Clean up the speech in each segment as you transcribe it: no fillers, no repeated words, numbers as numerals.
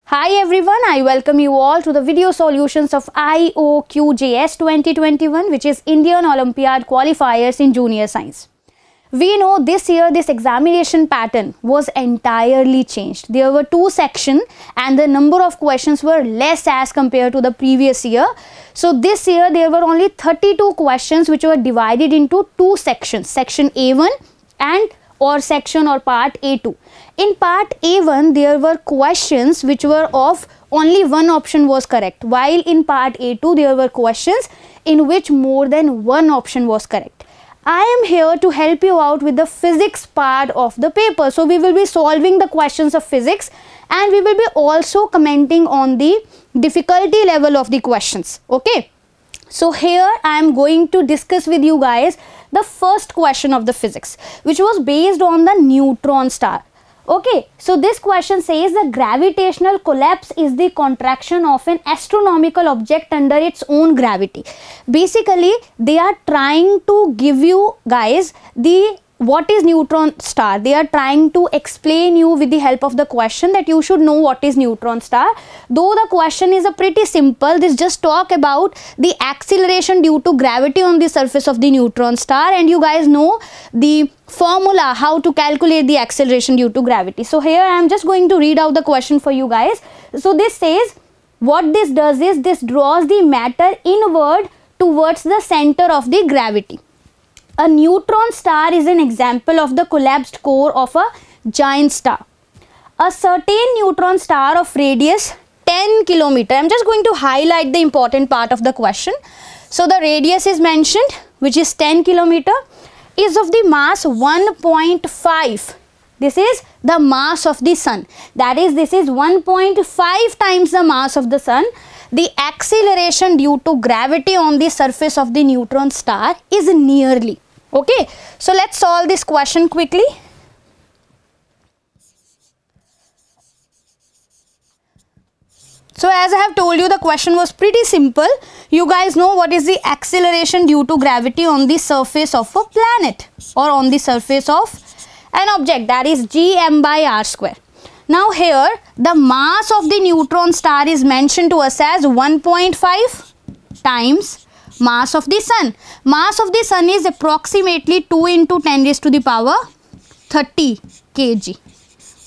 Hi everyone, I welcome you all to the video solutions of IOQJS 2021, which is Indian Olympiad Qualifiers in Junior Science. We know this year this examination pattern was entirely changed. There were two sections and the number of questions were less as compared to the previous year. So this year there were only 32 questions which were divided into two sections, section A1 and section or part A2. In part A1 there were questions which were of only one option was correct, while in part A2 there were questions in which more than one option was correct. I am here to help you out with the physics part of the paper. So we will be solving the questions of physics and we will be also commenting on the difficulty level of the questions. Okay. So here I am going to discuss with you guys the first question of the physics, which was based on the neutron star. Okay, so this question says the gravitational collapse is the contraction of an astronomical object under its own gravity. Basically, they are trying to give you guys what is neutron star. They are trying to explain you with the help of the question that you should know what is neutron star. Though the question is a pretty simple, this just talk about the acceleration due to gravity on the surface of the neutron star, and you guys know the formula how to calculate the acceleration due to gravity. So here I am just going to read out the question for you guys. So this says, what this does is this draws the matter inward towards the center of the gravity. A neutron star is an example of the collapsed core of a giant star. A certain neutron star of radius 10 km. I am just going to highlight the important part of the question. So the radius is mentioned, which is 10 km, is of the mass 1.5. This is the mass of the sun. That is, this is 1.5 times the mass of the sun. The acceleration due to gravity on the surface of the neutron star is nearly. Okay, so let's solve this question quickly. So as I have told you, the question was pretty simple. You guys know what is the acceleration due to gravity on the surface of a planet or on the surface of an object, that is gm by r square. Now here the mass of the neutron star is mentioned to us as 1.5 times mass of the sun. Mass of the sun is approximately 2 into 10 raised to the power 30 kg.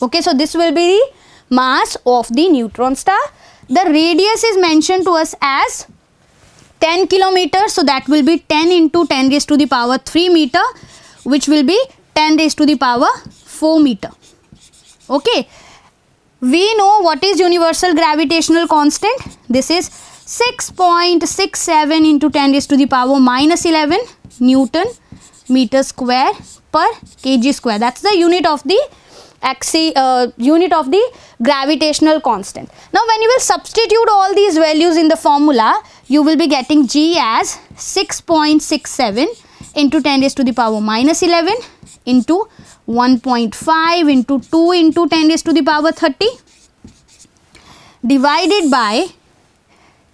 Okay, so this will be the mass of the neutron star. The radius is mentioned to us as 10 kilometers, so that will be 10 into 10 raised to the power 3 meter, which will be 10 raised to the power 4 meter. Okay, we know what is universal gravitational constant. This is 6.67 into 10 raised to the power minus 11 Newton meter square per kg square. That's the unit of the gravitational constant. Now when you will substitute all these values in the formula, you will be getting G as 6.67 into 10 raised to the power minus 11 into 1.5 into 2 into 10 raised to the power 30 divided by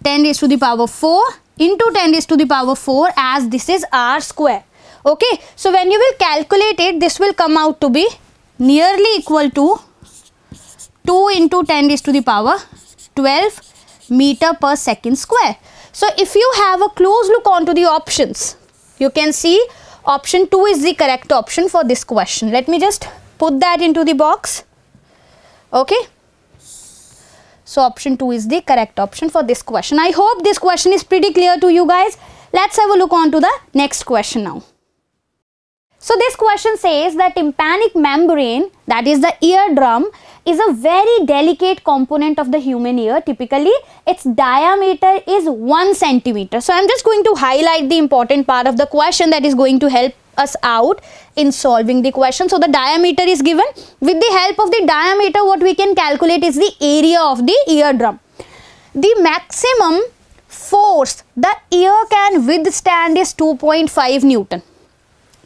10 raised to the power 4 into 10 raised to the power 4, as this is r square. Okay, so when you will calculate it, this will come out to be nearly equal to 2 into 10 raised to the power 12 meter per second square. So if you have a close look onto the options, you can see option 2 is the correct option for this question. Let me just put that into the box. Okay. So option 2 is the correct option for this question. I hope this question is pretty clear to you guys. Let's have a look on to the next question now. So this question says that tympanic membrane, that is the eardrum, is a very delicate component of the human ear. Typically, its diameter is 1 centimeter. So I'm just going to highlight the important part of the question that is going to help us out in solving the question. So the diameter is given. With the help of the diameter, what we can calculate is the area of the eardrum. The maximum force the ear can withstand is 2.5 Newton.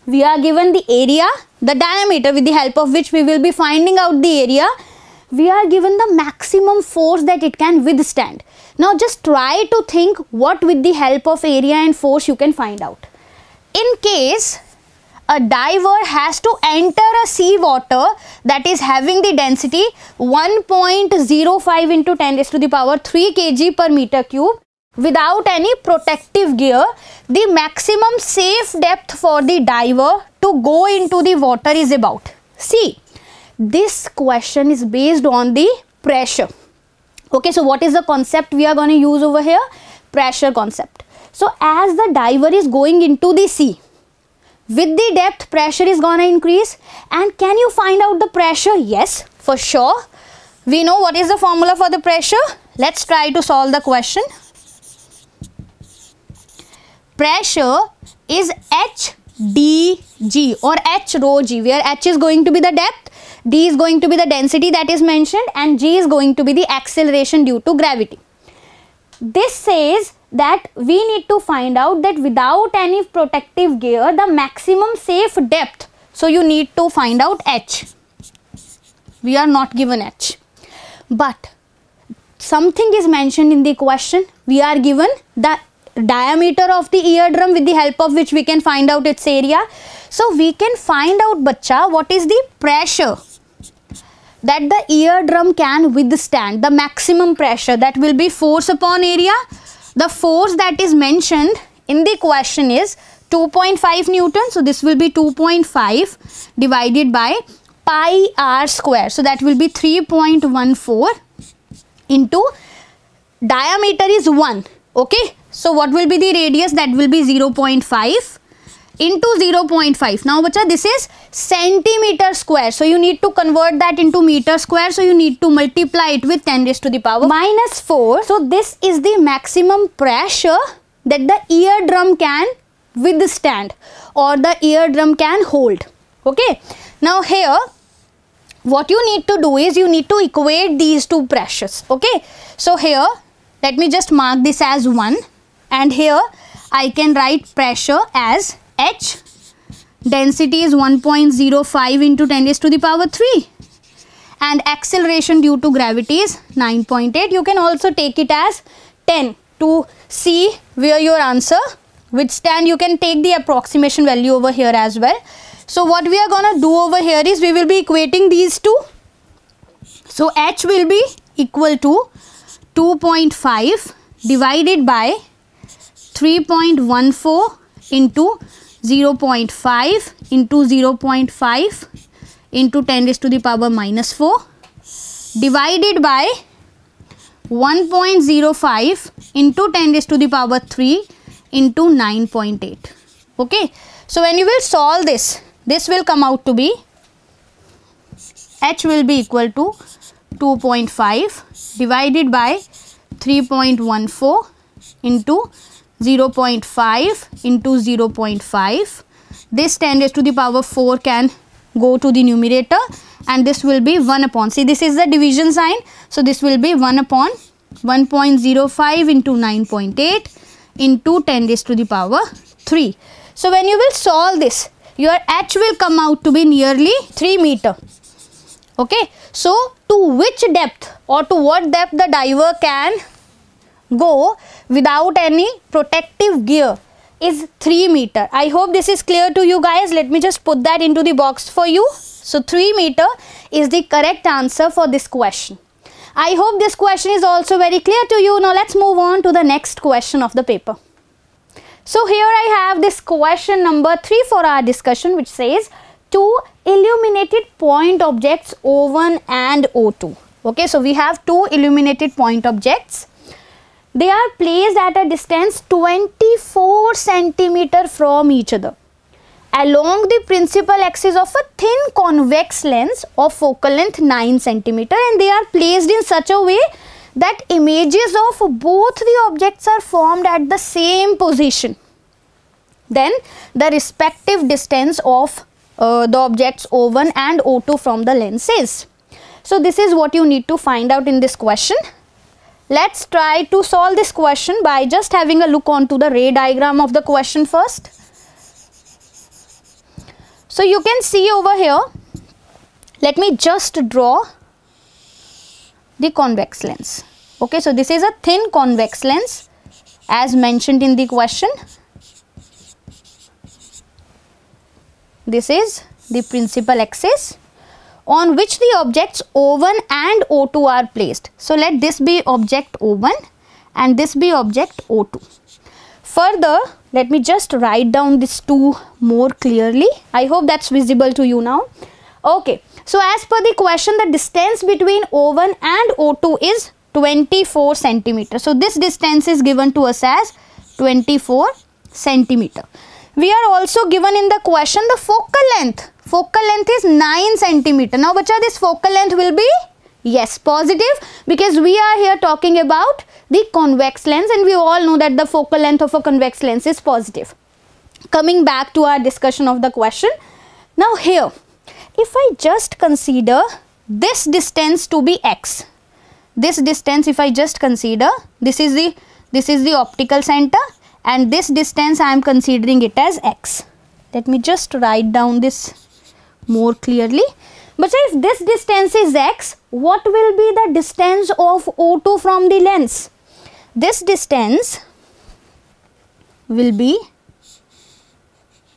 We are given the area, the diameter, with the help of which we will be finding out the area. We are given the maximum force that it can withstand. Now just try to think what with the help of area and force you can find out. In case a diver has to enter a sea water that is having the density 1.05 into 10 raised to the power 3 kg per meter cube without any protective gear, the maximum safe depth for the diver to go into the water is about. See, this question is based on the pressure. Okay, so what is the concept we are going to use over here? Pressure concept. So as the diver is going into the sea, with the depth, pressure is going to increase. And can you find out the pressure? Yes, for sure. We know what is the formula for the pressure. Let's try to solve the question. Pressure is HdG or H rho G, where H is going to be the depth, D is going to be the density that is mentioned, and G is going to be the acceleration due to gravity. This says that we need to find out that without any protective gear, the maximum safe depth. So you need to find out H. We are not given H. But something is mentioned in the question. We are given the diameter of the eardrum with the help of which we can find out its area. So we can find out, bacha, what is the pressure that the eardrum can withstand, the maximum pressure, that will be force upon area. The force that is mentioned in the question is 2.5 Newton. So this will be 2.5 divided by pi r square. So that will be 3.14 into diameter is 1. Okay. So what will be the radius? That will be 0.5 into 0.5. Now bacha, this is centimeter square. So you need to convert that into meter square. So you need to multiply it with 10 raised to the power minus 4. So this is the maximum pressure that the eardrum can withstand or the eardrum can hold. Okay. Now here, what you need to do is you need to equate these two pressures. Okay. So here, let me just mark this as 1. And here, I can write pressure as H. Density is 1.05 into 10 raised to the power 3. And acceleration due to gravity is 9.8. You can also take it as 10 to see where your answer withstand. You can take the approximation value over here as well. So what we are going to do over here is we will be equating these two. So H will be equal to 2.5 divided by 3.14 into 0.5 into 0.5 into 10 raised to the power minus 4 divided by 1.05 into 10 raised to the power 3 into 9.8. Okay. So when you will solve this, this will come out to be H will be equal to 2.5 divided by 3.14 into 0.5 into 0.5. This 10 raised to the power 4 can go to the numerator and this will be 1 upon. See, this is the division sign. So this will be 1 upon 1.05 into 9.8 into 10 raised to the power 3. So when you will solve this, your H will come out to be nearly 3 meter. Okay. So to which depth or to what depth the diver can go without any protective gear is 3 meter. I hope this is clear to you guys. Let me just put that into the box for you. So 3 meter is the correct answer for this question. I hope this question is also very clear to you. Now let's move on to the next question of the paper. So here I have this question number 3 for our discussion, which says two illuminated point objects O1 and O2. Okay, so we have two illuminated point objects. They are placed at a distance 24 centimeter from each other along the principal axis of a thin convex lens of focal length 9 centimeter, and they are placed in such a way that images of both the objects are formed at the same position. Then the respective distance of the objects O1 and O2 from the lens is. So this is what you need to find out in this question. Let's try to solve this question by just having a look onto the ray diagram of the question first. So you can see over here, let me just draw the convex lens. Okay, so this is a thin convex lens as mentioned in the question. this is the principal axis on which the objects O1 and O2 are placed. So let this be object O1 and this be object O2. Further, let me just write down this 2 more clearly. I hope that's visible to you now. Okay, so as per the question, the distance between O1 and O2 is 24 centimeter. So this distance is given to us as 24 centimeter. We are also given in the question the focal length. Focal length is 9 centimeter. Now bacha, this focal length will be, yes, positive, because we are here talking about the convex lens and we all know that the focal length of a convex lens is positive. Coming back to our discussion of the question. Now here, if I just consider this distance to be x, this distance if I just consider, this is the optical center and this distance I am considering it as x. Let me just write down this more clearly. But if this distance is x, what will be the distance of O2 from the lens? This distance will be,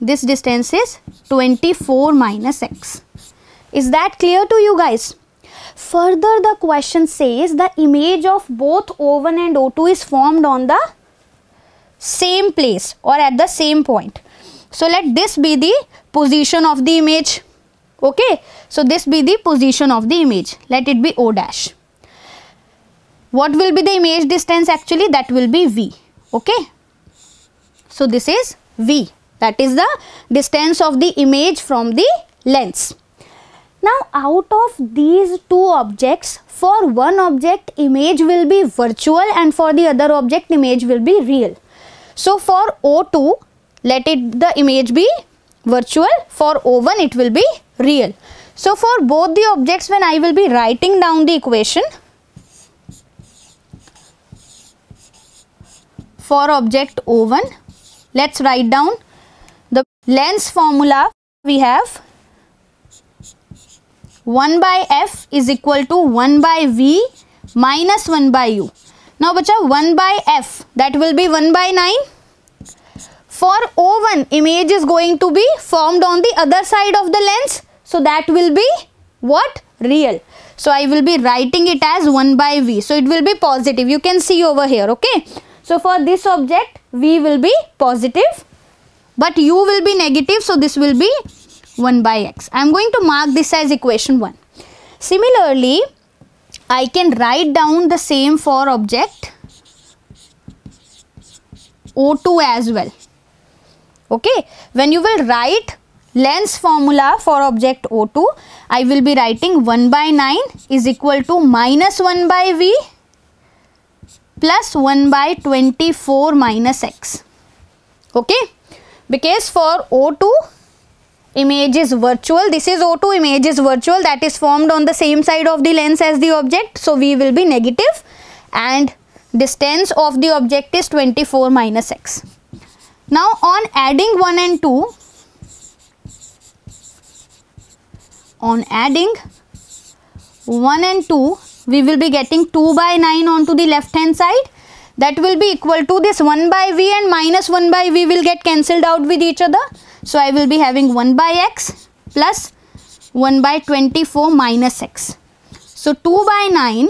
this distance is 24 minus x. Is that clear to you guys? Further, the question says the image of both O1 and O2 is formed on the same place or at the same point. So let this be the position of the image. Okay, so this be the position of the image. Let it be O dash. What will be the image distance actually? That will be V. Okay, so this is V. That is the distance of the image from the lens. Now out of these two objects, for one object image will be virtual and for the other object image will be real. So for O2, let it the image be virtual, for O1 it will be real. So for both the objects, when I will be writing down the equation for object O1, let's write down the lens formula. We have 1 by f is equal to 1 by v minus 1 by u. Now bacha, 1 by f, that will be 1 by 9. For O1, image is going to be formed on the other side of the lens. So that will be what? Real. So I will be writing it as 1 by v. So it will be positive. You can see over here. Okay. So for this object, v will be positive, but u will be negative. So this will be 1 by x. I am going to mark this as equation 1. Similarly, I can write down the same for object O2 as well. Okay, when you will write lens formula for object O2, I will be writing 1 by 9 is equal to minus 1 by v plus 1 by 24 minus x. Okay, because for O2 image is virtual, this is O2, image is virtual, that is formed on the same side of the lens as the object. So v will be negative and distance of the object is 24 minus x. Now on adding 1 and 2, we will be getting 2 by 9 onto the left hand side. That will be equal to this 1 by v and minus 1 by v will get cancelled out with each other. So I will be having 1 by x plus 1 by 24 minus x. So 2 by 9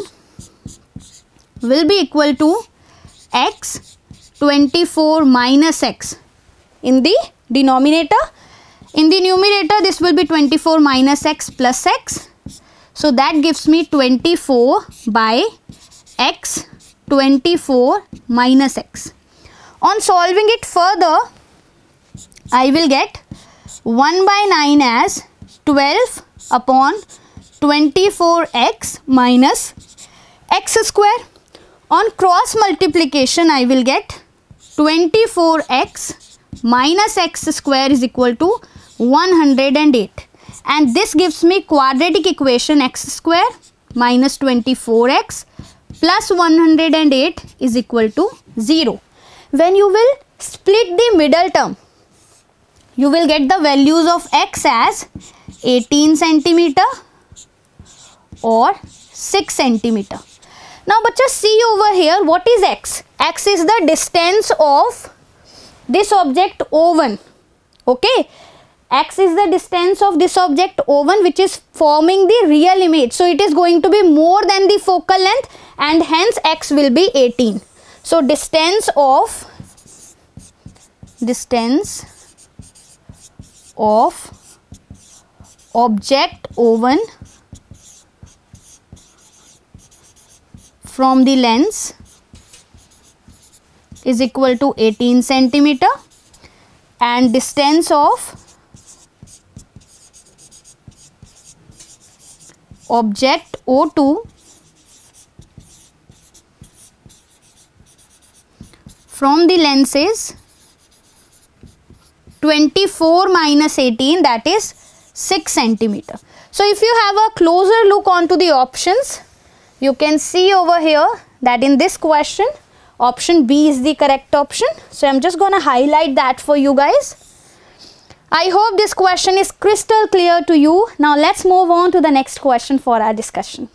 will be equal to x 24 minus x in the denominator. In the numerator, this will be 24 minus x plus x. So that gives me 24 by x 24 minus x. On solving it further, I will get 1 by 9 as 12 upon 24x minus x square. On cross multiplication, I will get 24x minus x square is equal to 108. And this gives me quadratic equation x square minus 24x plus 108 is equal to 0. When you will split the middle term, you will get the values of x as 18 centimeter or 6 centimeter. Now, bacha, see over here, what is x? X is the distance of this object O1. Okay. X is the distance of this object O1 which is forming the real image. So it is going to be more than the focal length and hence X will be 18. So distance of object O1 from the lens is equal to 18 centimeter, and distance of object O2 from the lens is 24 minus 18, that is 6 centimeter. So if you have a closer look onto the options, you can see over here that in this question option B is the correct option. So I'm just gonna highlight that for you guys. I hope this question is crystal clear to you. Now let's move on to the next question for our discussion.